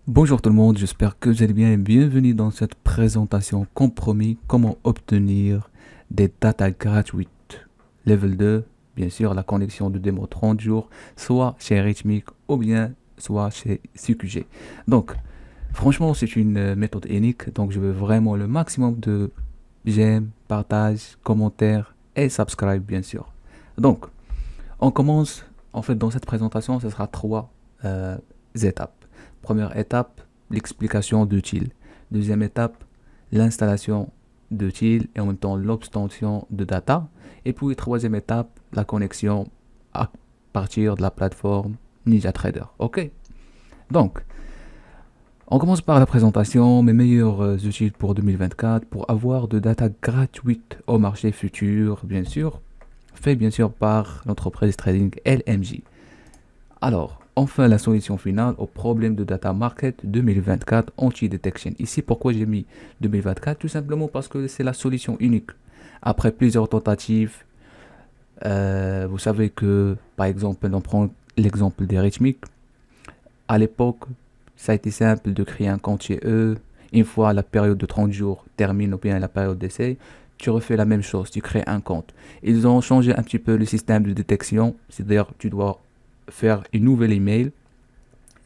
Bonjour tout le monde, j'espère que vous allez bien et bienvenue dans cette présentation compromis comment obtenir des datas gratuites. Level 2, bien sûr, la connexion de démo 30 jours, soit chez Rhythmic ou bien soit chez CQG. Donc, franchement, c'est une méthode unique, donc je veux vraiment le maximum de j'aime, partage, commentaires et subscribe, bien sûr. Donc, on commence, en fait, dans cette présentation, ce sera trois étapes. Première étape, l'explication d'utile. Deuxième étape, l'installation d'utile et en même temps l'obtention de data. Et puis, troisième étape, la connexion à partir de la plateforme NinjaTrader. OK? Donc, on commence par la présentation, mes meilleurs outils pour 2024 pour avoir de data gratuite au marché futur, bien sûr, fait bien sûr par l'entreprise trading LMJ. Alors, enfin la solution finale au problème de data market 2024 anti-detection. Ici, pourquoi j'ai mis 2024? Tout simplement parce que c'est la solution unique. Après plusieurs tentatives, vous savez que, par exemple, on prend l'exemple des rythmiques. À l'époque, ça a été simple de créer un compte chez eux. Une fois la période de 30 jours termine ou bien la période d'essai, tu refais la même chose, tu crées un compte. Ils ont changé un petit peu le système de détection, c'est-à-dire tu dois faire une nouvelle email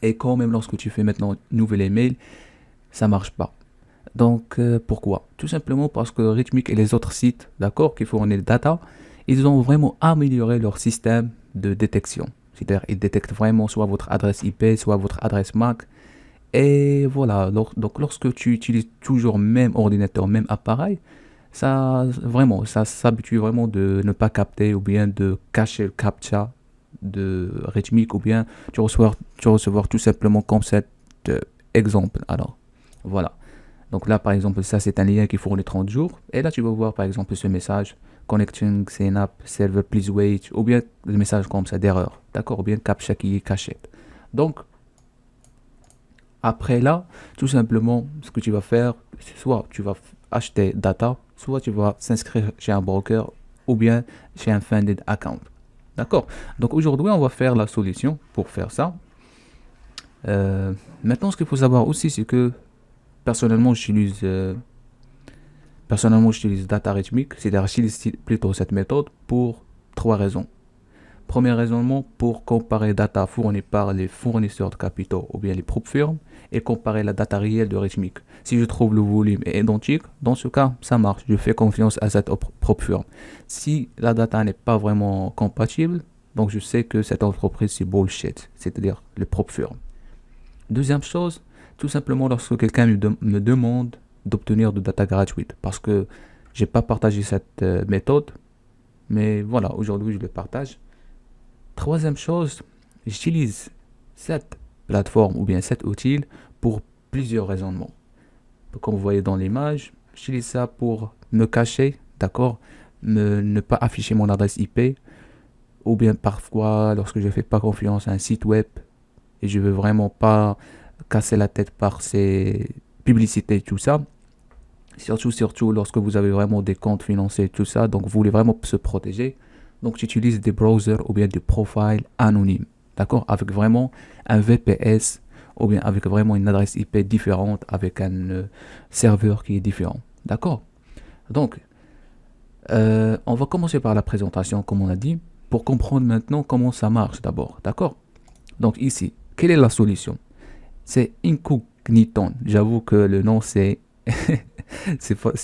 et quand même lorsque tu fais maintenant une nouvelle email, ça marche pas. Donc pourquoi? Tout simplement parce que Rhythmic et les autres sites, d'accord, qui fournissent le data, ils ont vraiment amélioré leur système de détection. C'est-à-dire ils détectent vraiment soit votre adresse IP, soit votre adresse MAC. Et voilà, donc lorsque tu utilises toujours même ordinateur, même appareil, ça vraiment, ça s'habitue vraiment de ne pas capter ou bien de cacher le captcha de rythmique ou bien tu recevoir tout simplement comme cet exemple. Alors, voilà. Donc là, par exemple, ça c'est un lien qui fournit 30 jours. Et là, tu vas voir par exemple ce message Connecting Synapse Server Please Wait ou bien le message comme ça d'erreur. D'accord? Ou bien captcha qui est caché. Donc, après là, tout simplement, ce que tu vas faire, c'est soit tu vas acheter data, soit tu vas s'inscrire chez un broker ou bien chez un funded account. D'accord? Donc aujourd'hui, on va faire la solution pour faire ça. Maintenant, ce qu'il faut savoir aussi, c'est que personnellement, j'utilise data rythmique, c'est-à-dire j'utilise plutôt cette méthode pour trois raisons. Premier raisonnement, pour comparer data fournie par les fournisseurs de capitaux ou bien les propres firmes et comparer la data réelle de Rhythmic. Si je trouve le volume est identique, dans ce cas, ça marche. Je fais confiance à cette propre firme. Si la data n'est pas vraiment compatible, donc je sais que cette entreprise c'est bullshit, c'est-à-dire le propre firme. Deuxième chose, tout simplement lorsque quelqu'un me demande d'obtenir de data gratuite, parce que j'ai pas partagé cette méthode, mais voilà, aujourd'hui je le partage. Troisième chose, j'utilise cette plateforme ou bien cet outil pour plusieurs raisonnements. Comme vous voyez dans l'image, j'utilise ça pour me cacher, d'accord, ne pas afficher mon adresse IP, ou bien parfois lorsque je ne fais pas confiance à un site web et je veux vraiment pas casser la tête par ces publicités, tout ça. Surtout lorsque vous avez vraiment des comptes financiers, tout ça, donc vous voulez vraiment se protéger. Donc tu utilises des browsers ou bien des profils anonymes, d'accord, avec vraiment un VPS ou bien avec vraiment une adresse IP différente, avec un serveur qui est différent, d'accord. Donc, on va commencer par la présentation, comme on a dit, pour comprendre maintenant comment ça marche d'abord, d'accord. Donc ici, quelle est la solution? C'est Incogniton. J'avoue que le nom c'est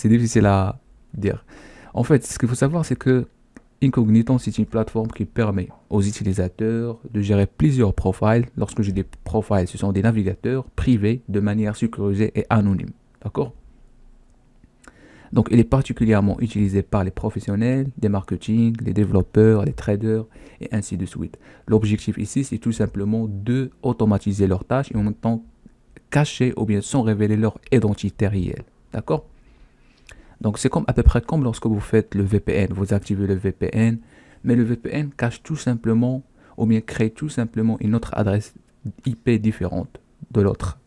difficile à dire. En fait, ce qu'il faut savoir, c'est que Incogniton, c'est une plateforme qui permet aux utilisateurs de gérer plusieurs profils. Lorsque j'ai des profils, ce sont des navigateurs privés de manière sécurisée et anonyme. D'accord? Donc, il est particulièrement utilisé par les professionnels, des marketing, les développeurs, les traders et ainsi de suite. L'objectif ici, c'est tout simplement de automatiser leurs tâches et en même temps cacher ou bien sans révéler leur identité réelle. D'accord? Donc c'est comme à peu près comme lorsque vous faites le VPN, vous activez le VPN, mais le VPN cache tout simplement ou bien crée tout simplement une autre adresse IP différente de l'autre.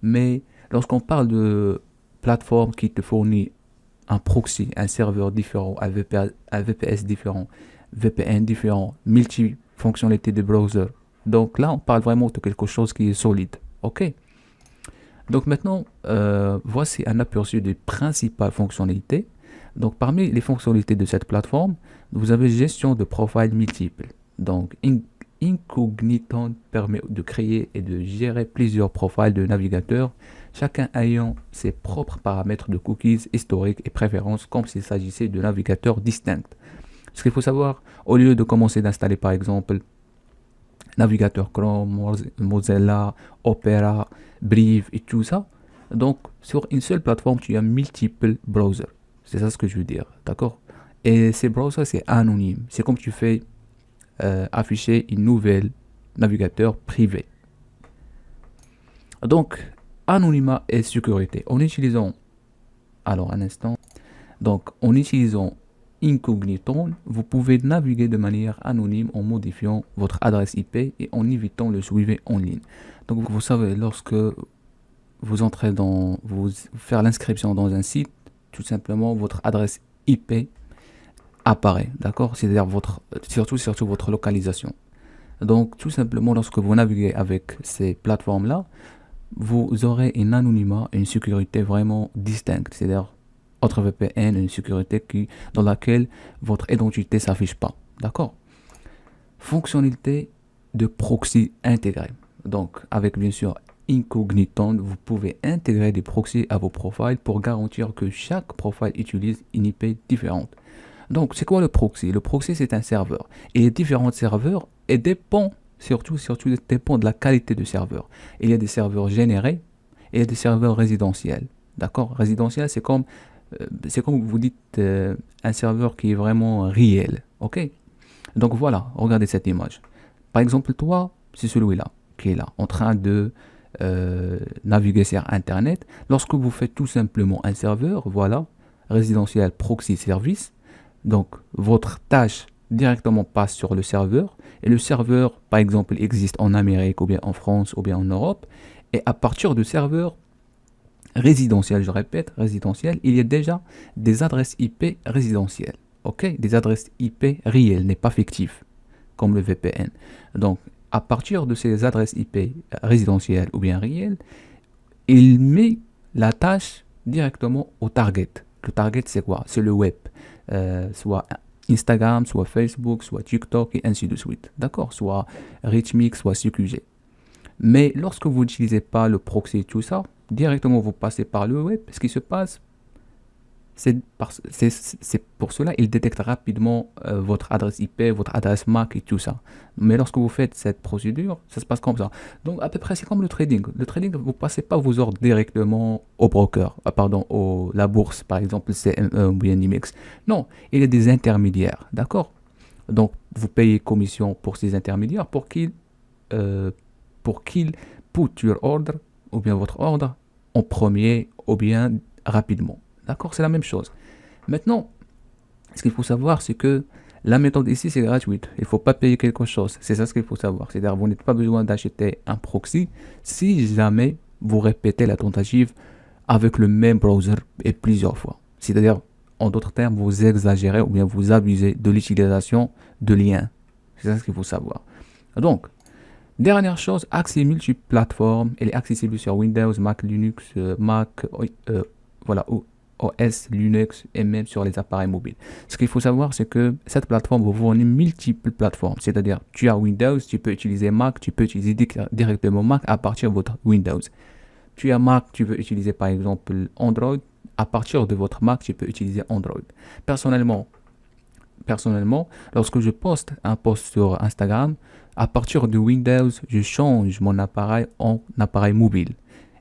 Mais lorsqu'on parle de plateforme qui te fournit un proxy, un serveur différent, un VPS différent, VPN différent, multi-fonctionnalité de browser. Donc là, on parle vraiment de quelque chose qui est solide. OK? Donc maintenant, voici un aperçu des principales fonctionnalités. Donc parmi les fonctionnalités de cette plateforme, vous avez gestion de profils multiples. Donc Incogniton permet de créer et de gérer plusieurs profils de navigateurs, chacun ayant ses propres paramètres de cookies, historiques et préférences comme s'il s'agissait de navigateurs distincts. Ce qu'il faut savoir, au lieu de commencer d'installer par exemple navigateur Chrome, Mozilla, Opera, Brave et tout ça. Donc, sur une seule plateforme, tu as multiples browsers. C'est ça ce que je veux dire, d'accord? Et ces browsers, c'est anonyme. C'est comme tu fais afficher une nouvelle navigateur privé. Donc, anonymat et sécurité. En utilisant, alors un instant, donc en utilisant Incogniton, vous pouvez naviguer de manière anonyme en modifiant votre adresse IP et en évitant le suivi en ligne. Donc vous savez, lorsque vous entrez dans, vous faire l'inscription dans un site, tout simplement votre adresse IP apparaît, d'accord? C'est-à-dire surtout votre localisation. Donc tout simplement, lorsque vous naviguez avec ces plateformes-là, vous aurez un anonymat et une sécurité vraiment distincte. C'est-à-dire votre VPN, une sécurité dans laquelle votre identité s'affiche pas. D'accord? Fonctionnalité de proxy intégrée. Donc, avec bien sûr Incogniton, vous pouvez intégrer des proxys à vos profils pour garantir que chaque profil utilise une IP différente. Donc, c'est quoi le proxy? Le proxy, c'est un serveur. Et les différents serveurs et surtout dépend de la qualité du serveur. Il y a des serveurs générés et il y a des serveurs résidentiels. D'accord? Résidentiel, c'est comme vous dites un serveur qui est vraiment réel. Ok? Donc voilà, regardez cette image. Par exemple, toi, c'est celui-là qui est là, en train de naviguer sur Internet. Lorsque vous faites tout simplement un serveur, voilà, résidentiel proxy service, donc votre tâche directement passe sur le serveur et le serveur, par exemple, existe en Amérique ou bien en France ou bien en Europe. Et à partir du serveur résidentiel, je répète, résidentiel, il y a déjà des adresses IP résidentielles. Ok, des adresses IP réelles, n'est pas fictif, comme le VPN. Donc, à partir de ces adresses IP résidentielles ou bien réelles, il met la tâche directement au target. Le target, c'est quoi? C'est le web. Soit Instagram, soit Facebook, soit TikTok et ainsi de suite. D'accord? Soit Richmix, soit CQG. Mais lorsque vous n'utilisez pas le proxy et tout ça, directement vous passez par le web, ce qui se passe, c'est pour cela il détecte rapidement votre adresse IP, votre adresse MAC et tout ça. Mais lorsque vous faites cette procédure, ça se passe comme ça. Donc à peu près c'est comme le trading. Le trading, vous passez pas vos ordres directement au broker, la bourse par exemple, CME ou bien NYMEX. Non, il y a des intermédiaires, d'accord? Donc vous payez commission pour ces intermédiaires pour qu'ils put your order ou bien votre ordre en premier ou bien rapidement. D'accord, c'est la même chose. Maintenant, ce qu'il faut savoir, c'est que la méthode ici, c'est gratuite. Il ne faut pas payer quelque chose. C'est ça ce qu'il faut savoir. C'est-à-dire, vous n'avez pas besoin d'acheter un proxy si jamais vous répétez la tentative avec le même browser et plusieurs fois. C'est-à-dire, en d'autres termes, vous exagérez ou bien vous abusez de l'utilisation de liens. C'est ça ce qu'il faut savoir. Donc, dernière chose, accès multiplateforme. Elle est accessible sur Windows, Mac, Linux, voilà, OS, Linux et même sur les appareils mobiles. Ce qu'il faut savoir, c'est que cette plateforme vous fournit multiples plateformes. C'est-à-dire, tu as Windows, tu peux utiliser Mac, tu peux utiliser directement Mac à partir de votre Windows. Tu as Mac, tu veux utiliser par exemple Android. À partir de votre Mac, tu peux utiliser Android. Personnellement, lorsque je poste un post sur Instagram, à partir de Windows, je change mon appareil en appareil mobile.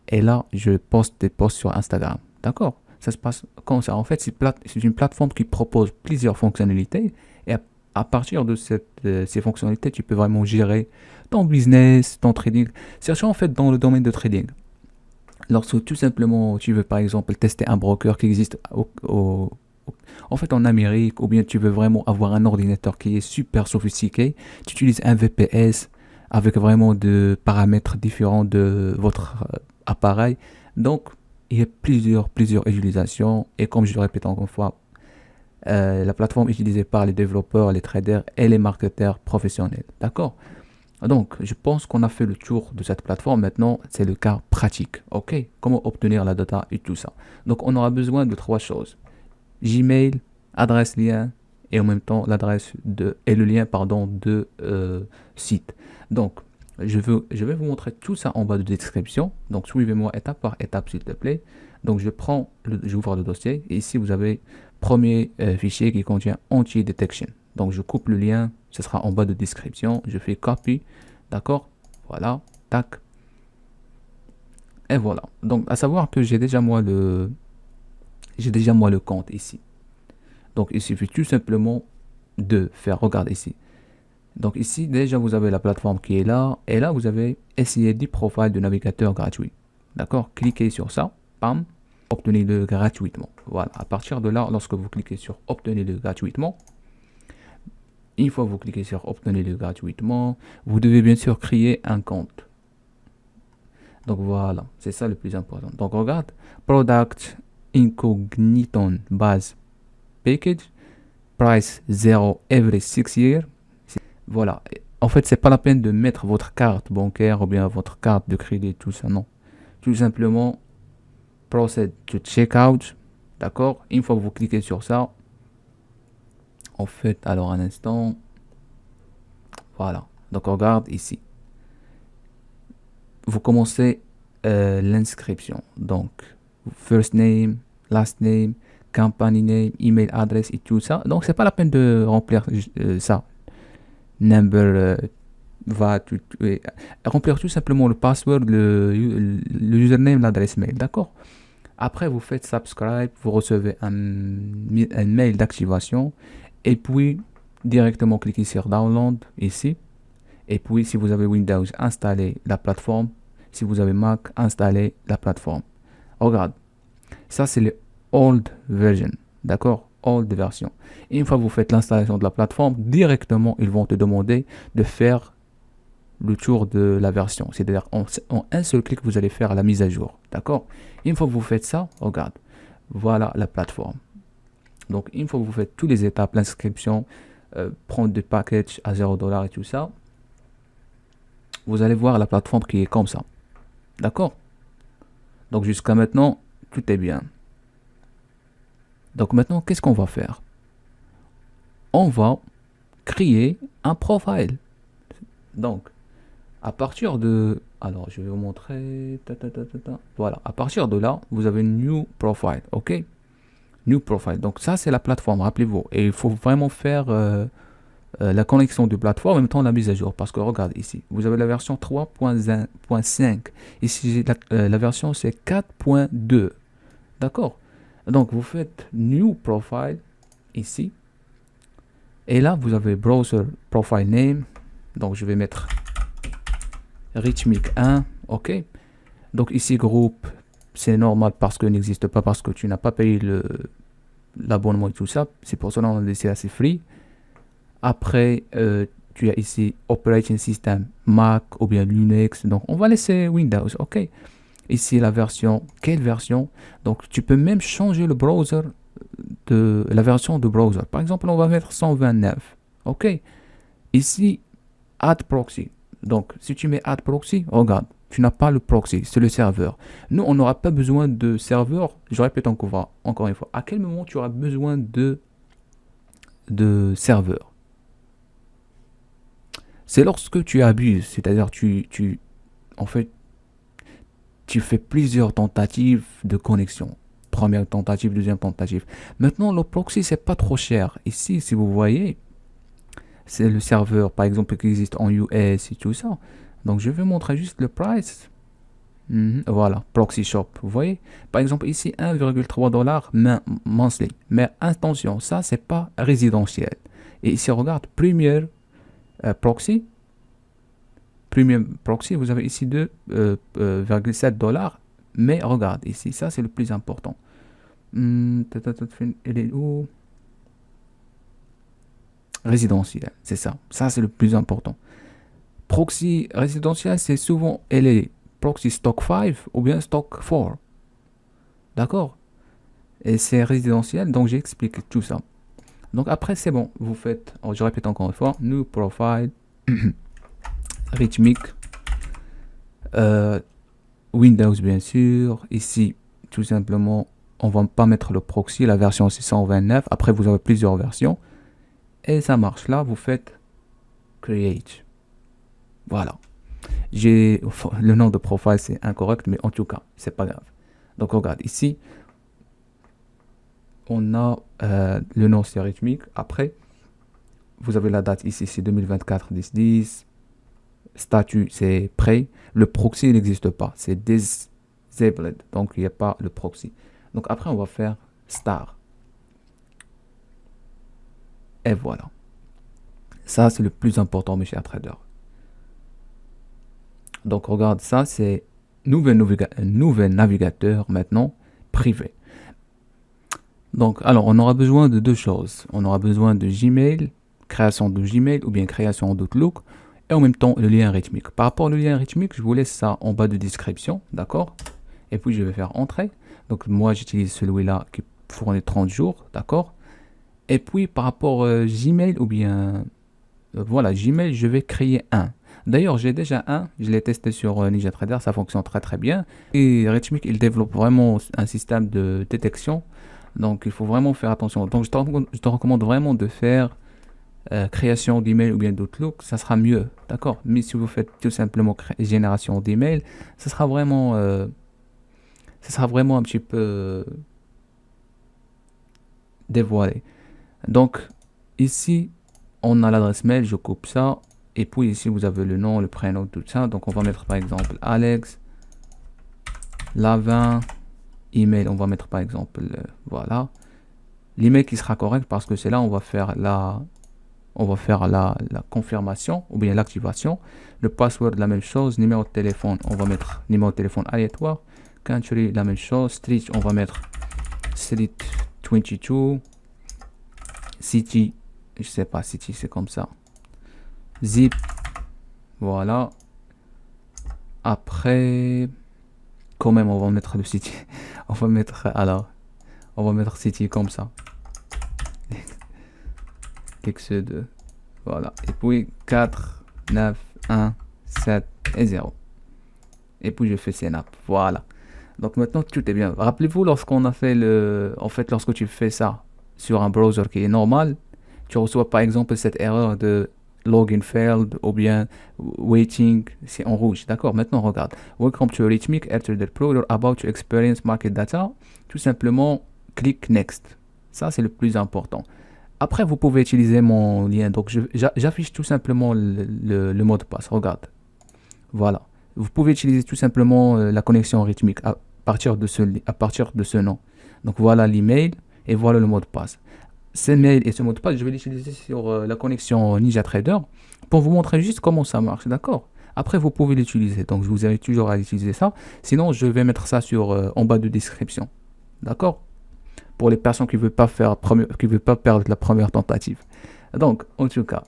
Et là, je poste des posts sur Instagram. D'accord? Ça se passe comme ça. En fait, c'est une plateforme qui propose plusieurs fonctionnalités. Et à partir de ces fonctionnalités, tu peux vraiment gérer ton business, ton trading. Surtout en fait dans le domaine de trading. Lorsque tout simplement tu veux par exemple tester un broker qui existe en fait en Amérique, ou bien tu veux vraiment avoir un ordinateur qui est super sophistiqué, tu utilises un VPS avec vraiment de paramètres différents de votre appareil. Donc il y a plusieurs utilisations et comme je le répète encore une fois, la plateforme utilisée par les développeurs, les traders et les marketeurs professionnels. D'accord? Donc, je pense qu'on a fait le tour de cette plateforme. Maintenant, c'est le cas pratique. OK? Comment obtenir la data et tout ça. Donc, on aura besoin de 3 choses. Gmail, adresse lien et en même temps le lien pardon de site. Donc, je vais vous montrer tout ça en bas de description. Donc, suivez-moi étape par étape, s'il te plaît. Donc, j'ouvre le dossier. Et ici, vous avez premier fichier qui contient anti-detection. Donc, je coupe le lien. Ce sera en bas de description. Je fais copy. D'accord? Voilà. Tac. Et voilà. Donc, à savoir que j'ai déjà moi le compte ici. Donc, il suffit tout simplement de faire, regarde ici. Donc ici, déjà, vous avez la plateforme qui est là. Et là, vous avez essayé 10 profils de navigateur gratuit. D'accord? Cliquez sur ça. Bam. Obtenez-le gratuitement. Voilà. À partir de là, lorsque vous cliquez sur obtenez-le gratuitement, une fois que vous cliquez sur obtenez-le gratuitement, vous devez bien sûr créer un compte. Donc voilà. C'est ça le plus important. Donc regarde. Product Incogniton Base Package. Price 0 every 6 years. Voilà. En fait, c'est pas la peine de mettre votre carte bancaire ou bien votre carte de crédit, tout ça, non. Tout simplement, procède to checkout. D'accord? Une fois que vous cliquez sur ça, en fait, alors un instant. Voilà. Donc, regarde ici. Vous commencez l'inscription. Donc, first name, last name, company name, email address et tout ça. Donc, c'est pas la peine de remplir ça. Number remplir tout simplement le password, le username, l'adresse mail, d'accord. Après vous faites subscribe, vous recevez un mail d'activation et puis directement cliquez sur download ici et puis si vous avez Windows, installez la plateforme, si vous avez Mac, installez la plateforme. Regarde, ça c'est le old version, d'accord, old version. Et une fois que vous faites l'installation de la plateforme, directement ils vont te demander de faire le tour de la version. C'est-à-dire en un seul clic, vous allez faire la mise à jour. D'accord? Une fois que vous faites ça, regarde, voilà la plateforme. Donc une fois que vous faites toutes les étapes, l'inscription, prendre des packages à 0$ et tout ça, vous allez voir la plateforme qui est comme ça. D'accord? Donc jusqu'à maintenant, tout est bien. Donc maintenant, qu'est-ce qu'on va faire? On va créer un profile. Donc, à partir de... Alors, je vais vous montrer... Voilà, à partir de là, vous avez New Profile, ok? New Profile. Donc ça, c'est la plateforme, rappelez-vous. Et il faut vraiment faire la connexion de plateforme en même temps la mise à jour. Parce que regarde ici, vous avez la version 3.5. Ici, la version, c'est 4.2. D'accord? Donc, vous faites New Profile ici. Et là, vous avez Browser Profile Name. Donc, je vais mettre Richmic 1. OK. Donc, ici, groupe, c'est normal parce que n'existe pas, parce que tu n'as pas payé l'abonnement et tout ça. C'est pour cela qu'on a laissé assez free. Après, tu as ici Operating System Mac ou bien Linux. Donc, on va laisser Windows. OK. Ici, la version. Quelle version? Donc, tu peux même changer le browser de la version de browser. Par exemple, on va mettre 129. OK. Ici, Add Proxy. Donc, si tu mets Add Proxy, regarde, tu n'as pas le proxy, c'est le serveur. Nous, on n'aura pas besoin de serveur. Je répète encore une fois. À quel moment tu auras besoin de serveur? C'est lorsque tu abuses, c'est-à-dire en fait, tu fais plusieurs tentatives de connexion. Première tentative, deuxième tentative. Maintenant, le proxy, c'est pas trop cher. Ici, si vous voyez, c'est le serveur, par exemple, qui existe en US et tout ça. Donc, je vais montrer juste le price. Voilà, Proxy Shop. Vous voyez, par exemple, ici, 1,3$ monthly. Mais attention, ça, c'est pas résidentiel. Et ici, regarde, Premier Proxy. Premium Proxy, vous avez ici 2,7$. Mais regarde ici, ça c'est le plus important. Elle est où? Résidentiel, c'est ça. Ça c'est le plus important. Proxy résidentiel, c'est souvent elle est Proxy Stock 5 ou bien Stock 4. D'accord? Et c'est résidentiel, donc j'explique tout ça. Donc après c'est bon, vous faites, je répète encore une fois, New Profile. rythmique, Windows bien sûr. Ici, tout simplement, on va pas mettre le proxy, la version 629. Après, vous avez plusieurs versions. Et ça marche. Là, vous faites Create. Voilà. Le nom de profile, c'est incorrect, mais en tout cas, c'est pas grave. Donc, regarde, ici, on a le nom, c'est rythmique. Après, vous avez la date ici, c'est 2024 10-10. Statut, c'est prêt. Le proxy, il n'existe pas. C'est disabled. Donc, il n'y a pas le proxy. Donc, après, on va faire star. Et voilà. Ça, c'est le plus important, mes chers traders. Donc, regarde, ça, c'est nouvel navigateur maintenant privé. Donc, alors, on aura besoin de deux choses. On aura besoin de Gmail, création de Gmail ou bien création d'Outlook, et en même temps le lien rythmique. Par rapport au lien rythmique, je vous laisse ça en bas de description, d'accord? Et puis, je vais faire entrer. Donc, moi, j'utilise celui-là qui fournit 30 jours, d'accord? Et puis, par rapport à Gmail ou bien, voilà, Gmail, je vais créer un. D'ailleurs, j'ai déjà un, je l'ai testé sur NinjaTrader, ça fonctionne très très bien. Et Rhythmic, il développe vraiment un système de détection, donc il faut vraiment faire attention. Donc je te recommande vraiment de faire création d'email ou bien d'Outlook, ça sera mieux, d'accord? Mais si vous faites tout simplement génération d'email, ça sera vraiment un petit peu dévoilé. Donc ici, on a l'adresse mail, je coupe ça. Et puis ici, vous avez le nom, le prénom, tout ça. Donc, on va mettre par exemple Alex, Lavin, email. On va mettre par exemple, voilà. L'email qui sera correct parce que c'est là on va faire la confirmation ou bien l'activation. Le password, la même chose. Numéro de téléphone, on va mettre numéro de téléphone aléatoire. Country, la même chose. Street, on va mettre Street 22. City, je sais pas, City, c'est comme ça. Zip, voilà. Après, quand même, on va mettre le city. On va mettre city comme ça. X2, voilà. Et puis 4, 9, 1, 7 et 0. Et puis je fais Synap, voilà. Donc maintenant tout est bien. Rappelez-vous lorsqu'on a fait lorsque tu fais ça sur un browser qui est normal, tu reçois par exemple cette erreur de login failed ou bien waiting, c'est en rouge, d'accord? Maintenant regarde, welcome to Rhythmic after the Pro, you're about to experience market data. Tout simplement clique next, ça c'est le plus important. Après vous pouvez utiliser mon lien, donc j'affiche tout simplement le mot de passe, regarde, voilà. Vous pouvez utiliser tout simplement la connexion rythmique à partir de ce nom. Donc voilà l'email et voilà le mot de passe. Ce mail et ce mot de passe, je vais l'utiliser sur la connexion NinjaTrader pour vous montrer juste comment ça marche, d'accord? Après, vous pouvez l'utiliser. Donc, je vous invite toujours à utiliser ça. Sinon, je vais mettre ça en bas de description, d'accord? Pour les personnes qui ne veulent pas perdre la première tentative. Donc, en tout cas,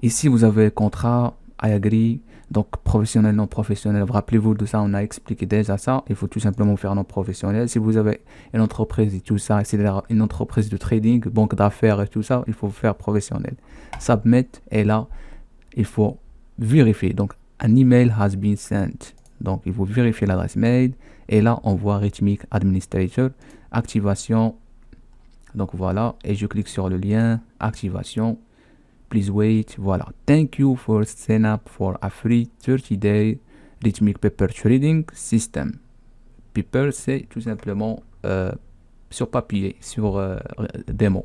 ici, vous avez contrat, I agree. Donc, professionnel, non professionnel. Rappelez-vous de ça, on a expliqué déjà ça. Il faut tout simplement faire non professionnel. Si vous avez une entreprise et tout ça, c'est une entreprise de trading, banque d'affaires et tout ça, il faut faire professionnel. Submit, et là, il faut vérifier. Donc, un email has been sent. Donc, il faut vérifier l'adresse mail. Et là, on voit Rhythmic Administrator, activation. Donc, voilà. Et je clique sur le lien, activation. Please wait, voilà. Thank you for sign up for a free 30-day Rhythmic Paper Trading System. Paper, c'est tout simplement sur papier, sur démo.